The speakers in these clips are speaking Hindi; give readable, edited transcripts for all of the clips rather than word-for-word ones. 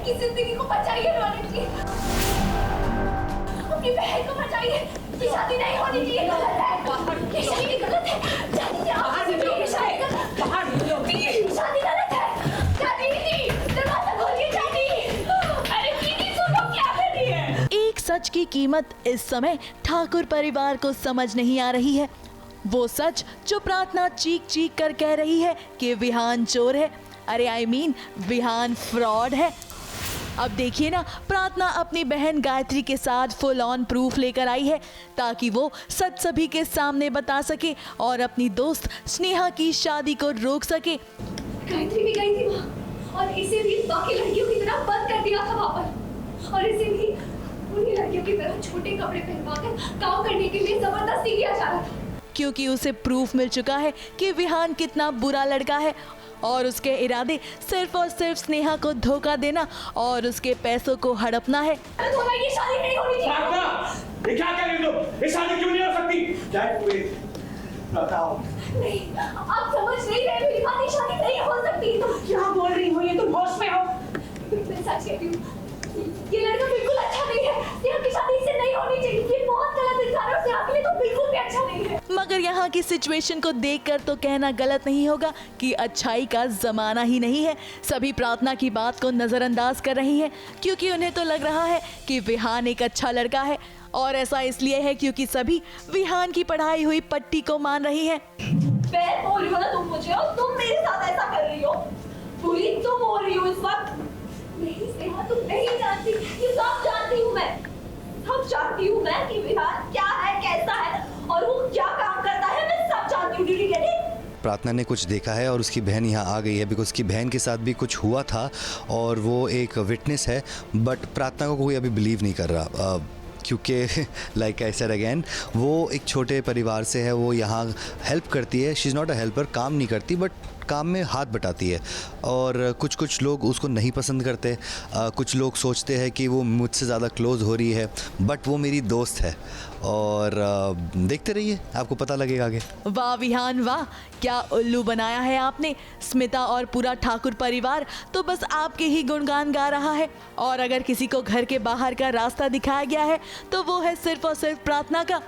की जिंदगी को बचाइए रोनित जी, अपनी बहन को बचाइए। ये शादी नहीं होनी चाहिए, गलत है, ये शादी गलत है। शादी क्या ये शादी गलत है। शादी नहीं, दरवाजा खोलिए शादी। अरे दीदी सुनो क्या कर रही है। एक सच की कीमत इस समय ठाकुर परिवार को समझ नहीं आ रही है। वो सच जो प्रार्थना चीख चीख कर कह रही है कि विहान चोर है, अरे I mean विहान फ्रॉड है। अब देखिए ना, प्रार्थना अपनी बहन गायत्री के साथ फुल ऑन प्रूफ लेकर आई है ताकि वो सच सभी के सामने बता सके और अपनी दोस्त स्नेहा की शादी को रोक सके। गायत्री भी गई थी वहाँ और इसे भी बाकी लड़कियों की तरह बंद कर दिया था वहाँ पर, और इसे भी उन्हीं लड़कियों की तरह छोटे कपड़े पहनवाकर काम करने के लिए जबरदस्ती किया जा रहा था, क्योंकि उसे प्रूफ मिल चुका है कि विहान कितना बुरा लड़का है और उसके इरादे सिर्फ और सिर्फ स्नेहा को धोखा देना और उसके पैसों को हड़पना है। ये शादी नहीं होनी चाहिए। ये क्या कह रही हो? ये शादी क्यों नहीं हो सकती? बताओ। नहीं, आप समझ नहीं रहे, मेरी बात, ये शादी नहीं हो सकती। तुम क्या बोल रही हो? ये तुम होश में हो? मैं सच कहती हूँ, ये लड़का बिल्कुल अच्छा नहीं है। स्नेहा की शादी इससे नहीं होनी चाहिए। ये बहुत गलत इंसान है और स्नेहा के लिए तो बिल्कुल भी अच्छा नहीं है। मगर यहाँ की सिचुएशन को देखकर तो कहना गलत नहीं होगा कि अच्छाई का जमाना ही नहीं है। सभी प्रार्थना की बात को नजरअंदाज कर रही हैं क्योंकि उन्हें तो लग रहा है कि विहान एक अच्छा लड़का है, और ऐसा इसलिए है क्योंकि सभी विहान की पढ़ाई हुई पट्टी को मान रही हैं। मैं बोल रही हो ना तुम मुझे, और तुम मेरे साथ ऐसा कर रही हो। बुरी तुम हो रही हो इस वक्त। नहीं स्नेहा, तुम नहीं जानती, ये सब जानती हूँ मैं। सब जानती हूँ मैं कि विहान क्या है, कैसा है और वो क्या काम करता है। मैं सब जानती हूँ। डीडी गेट। प्रार्थना ने कुछ देखा है और उसकी बहन यहाँ आ गई है बिकॉज उसकी बहन के साथ भी कुछ हुआ था और वो एक विटनेस है, बट प्रार्थना को कोई अभी बिलीव नहीं कर रहा क्योंकि लाइक आई सेड अगेन, वो एक छोटे परिवार से है। वो यहाँ हेल्प करती है, she is not a helper, काम नहीं करती बट काम में हाथ बटाती है। और कुछ लोग उसको नहीं पसंद करते, कुछ लोग सोचते हैं कि वो मुझसे ज़्यादा क्लोज़ हो रही है, बट वो मेरी दोस्त है। और देखते रहिए, आपको पता लगेगा आगे। वाह विहान वाह, क्या उल्लू बनाया है आपने। स्मिता और पूरा ठाकुर परिवार तो बस आपके ही गुणगान गा रहा है, और अगर किसी को घर के बाहर का रास्ता दिखाया गया है तो वो है सिर्फ और सिर्फ प्रार्थना का।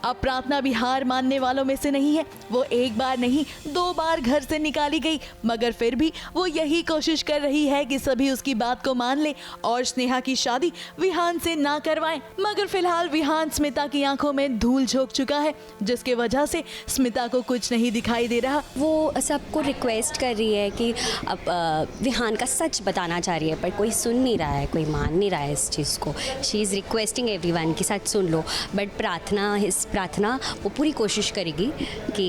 अब प्रार्थना भी हार मानने वालों में से नहीं है। वो एक बार नहीं 2 बार घर से निकाली गई, मगर फिर भी वो यही कोशिश कर रही है कि सभी उसकी बात को मान ले और स्नेहा की शादी विहान से ना करवाएं। मगर फिलहाल विहान स्मिता की आंखों में धूल झोंक चुका है, जिसके वजह से स्मिता को कुछ नहीं दिखाई दे रहा। वो सबको रिक्वेस्ट कर रही है कि अब विहान का सच बताना चाह रही है, पर कोई सुन नहीं रहा है, कोई मान नहीं रहा है इस चीज़ को। शी इज़ रिक्वेस्टिंग एवरीवन कि सच सुन लो, बट प्रार्थना वो पूरी कोशिश करेगी कि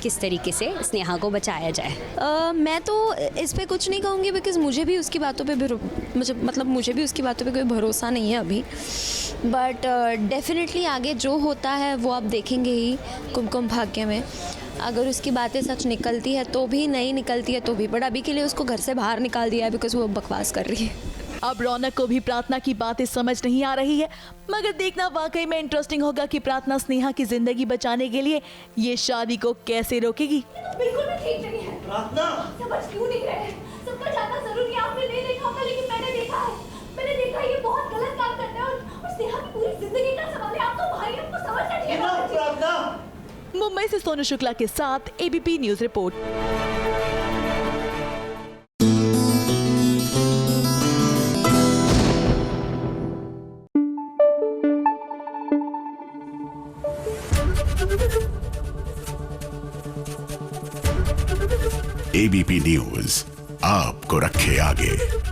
किस तरीके से स्नेहा को बचाया जाए। मैं तो इस पे कुछ नहीं कहूँगी बिकॉज़ मुझे भी उसकी बातों पे मुझे भी उसकी बातों पे कोई भरोसा नहीं है अभी, बट डेफिनेटली आगे जो होता है वो आप देखेंगे ही कुमकुम भाग्य में। अगर उसकी बातें सच निकलती है तो भी, नहीं निकलती है तो भी, बट अभी के लिए उसको घर से बाहर निकाल दिया है बिकॉज़ वो बकवास कर रही है। अब रौनक को भी प्रार्थना की बातें समझ नहीं आ रही है, मगर देखना वाकई में इंटरेस्टिंग होगा कि प्रार्थना स्नेहा की जिंदगी बचाने के लिए ये शादी को कैसे रोकेगी। बिल्कुल भी ठीक नहीं है। प्रार्थना, समझ क्यों नहीं रहे? सबका जानना जरूरी है। आपने नहीं देखा होगा, लेकिन मैंने देखा है। मैंने देखा ये बहुत गलत काम करता है और स्नेहा की पूरी जिंदगी का सवाल है। आप तो भाई, आपको समझना चाहिए। प्रार्थना। मुंबई से सोनू शुक्ला के साथ ABP news report. ABP news आपको रखे आगे।